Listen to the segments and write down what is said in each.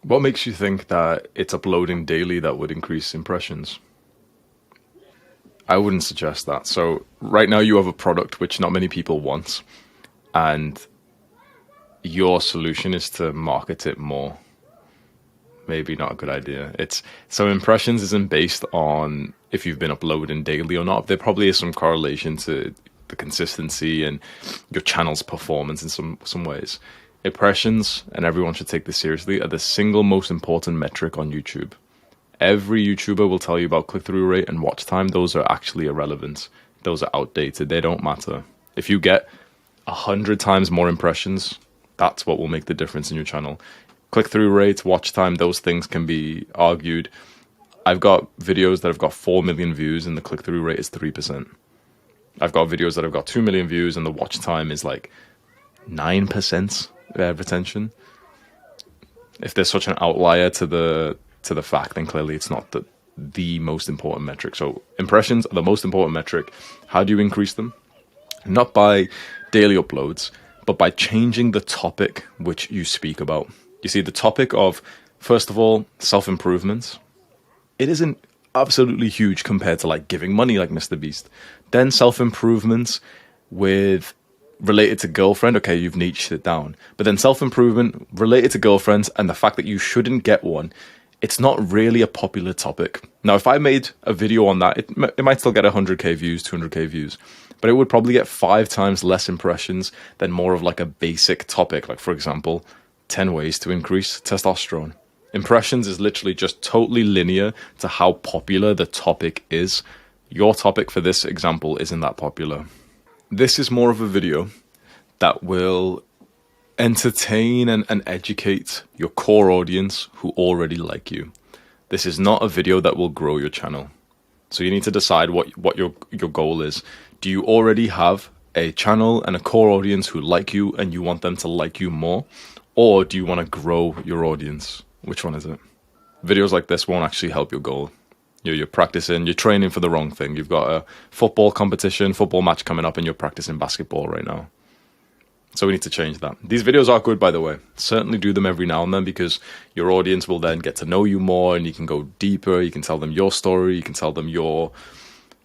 What makes you think that it's uploading daily that would increase impressions? I wouldn't suggest that. So right now you have a product which not many people want, and your solution is to market it more. Maybe not a good idea. It's so impressions isn't based on if you've been uploading daily or not. There probably is some correlation to the consistency and your channel's performance in some ways. Impressions, and everyone should take this seriously, are the single most important metric on YouTube. Every YouTuber will tell you about click-through rate and watch time. Those are actually irrelevant. Those are outdated. They don't matter. If you get 100 times more impressions, that's what will make the difference in your channel. Click-through rate, watch time, those things can be argued. I've got videos that have got 4 million views and the click-through rate is 3%. I've got videos that have got 2 million views and the watch time is like 9% retention. If there's such an outlier to the fact, then clearly it's not the most important metric. So impressions are the most important metric. How do you increase them? Not by daily uploads, but by changing the topic which you speak about. You see, the topic of, first of all, self-improvement, it isn't absolutely huge compared to like giving money like Mr. Beast. Then self-improvement with related to girlfriend, okay, you've niched it down. But then self-improvement related to girlfriends and the fact that you shouldn't get one, it's not really a popular topic. Now, if I made a video on that, it might still get 100k views, 200k views, but it would probably get 5 times less impressions than more of like a basic topic. Like, for example, 10 ways to increase testosterone. Impressions is literally just totally linear to how popular the topic is. Your topic for this example isn't that popular. This is more of a video that will entertain and educate your core audience who already like you. This is not a video that will grow your channel. So you need to decide what your goal is. Do you already have a channel and a core audience who like you and you want them to like you more? Or do you want to grow your audience? Which one is it? Videos like this won't actually help your goal. You're practicing, you're training for the wrong thing. You've got a football competition, football match coming up, and you're practicing basketball right now. So we need to change that. These videos are good, by the way. Certainly do them every now and then because your audience will then get to know you more and you can go deeper. You can tell them your story. You can tell them your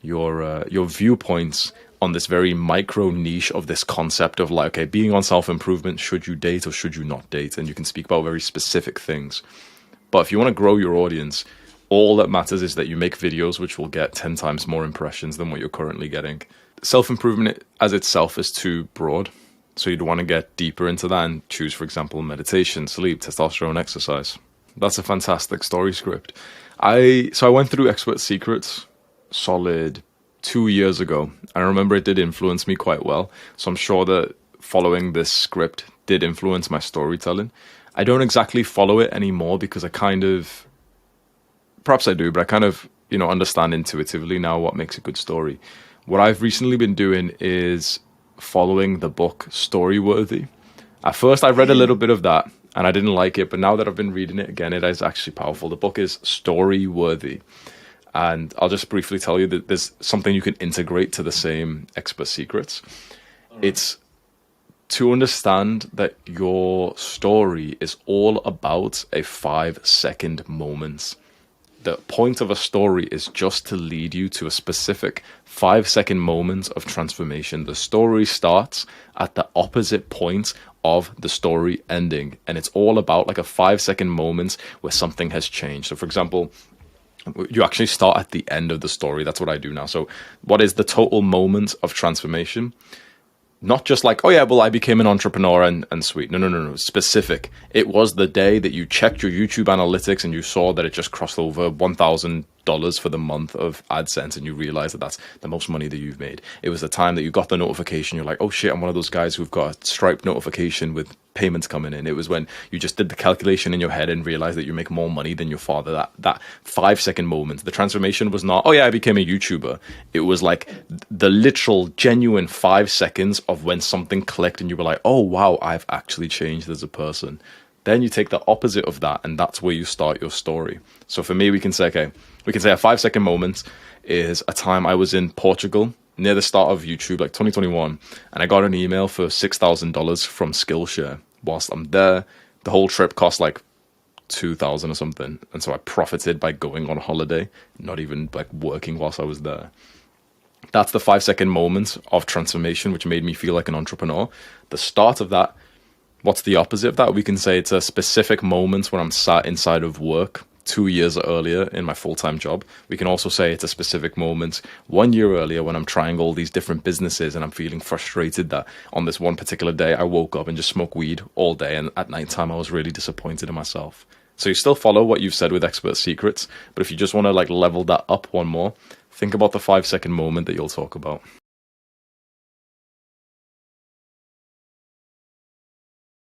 viewpoints on this very micro niche of this concept of like, okay, being on self-improvement, should you date or should you not date? And you can speak about very specific things. But if you want to grow your audience, all that matters is that you make videos which will get 10 times more impressions than what you're currently getting. Self-improvement as itself is too broad. So you'd want to get deeper into that and choose, for example, meditation, sleep, testosterone, exercise. That's a fantastic story script. So I went through Expert Secrets solid 2 years ago. And I remember it did influence me quite well. So I'm sure that following this script did influence my storytelling. I don't exactly follow it anymore because perhaps I do, but I kind of, understand intuitively now what makes a good story. What I've recently been doing is following the book Storyworthy. At first I read a little bit of that and I didn't like it, but now that I've been reading it again, it is actually powerful. The book is Storyworthy. And I'll just briefly tell you that there's something you can integrate to the same Expert Secrets. It's to understand that your story is all about a 5-second moment. The point of a story is just to lead you to a specific 5-second moment of transformation. The story starts at the opposite point of the story ending. And it's all about like a 5-second moment where something has changed. So for example, you actually start at the end of the story. That's what I do now. So what is the total moment of transformation? Not just like, oh yeah, well, I became an entrepreneur and sweet. No. Specific. It was the day that you checked your YouTube analytics and you saw that it just crossed over $1,000 for the month of AdSense and you realized that that's the most money that you've made. It was the time that you got the notification. You're like, oh shit, I'm one of those guys who've got a Stripe notification with payments coming in. It was when you just did the calculation in your head and realized that you make more money than your father. That 5-second moment. The transformation was not, oh yeah, I became a YouTuber. It was like the literal genuine 5 seconds of when something clicked and you were like, oh wow, I've actually changed as a person. Then you take the opposite of that and that's where you start your story. So for me, we can say a 5-second moment is a time I was in Portugal near the start of YouTube, like 2021, and I got an email for $6,000 from Skillshare. Whilst I'm there, the whole trip cost like 2,000 or something. And so I profited by going on holiday, not even like working whilst I was there. That's the 5 second moment of transformation, which made me feel like an entrepreneur. The start of that, what's the opposite of that? We can say it's a specific moment when I'm sat inside of work 2 years earlier in my full-time job. We can also say it's a specific moment 1 year earlier when I'm trying all these different businesses and I'm feeling frustrated that on this one particular day I woke up and just smoked weed all day, and at nighttime I was really disappointed in myself. So you still follow what you've said with expert secrets, but if you just want to like level that up one more, think about the 5 second moment that you'll talk about.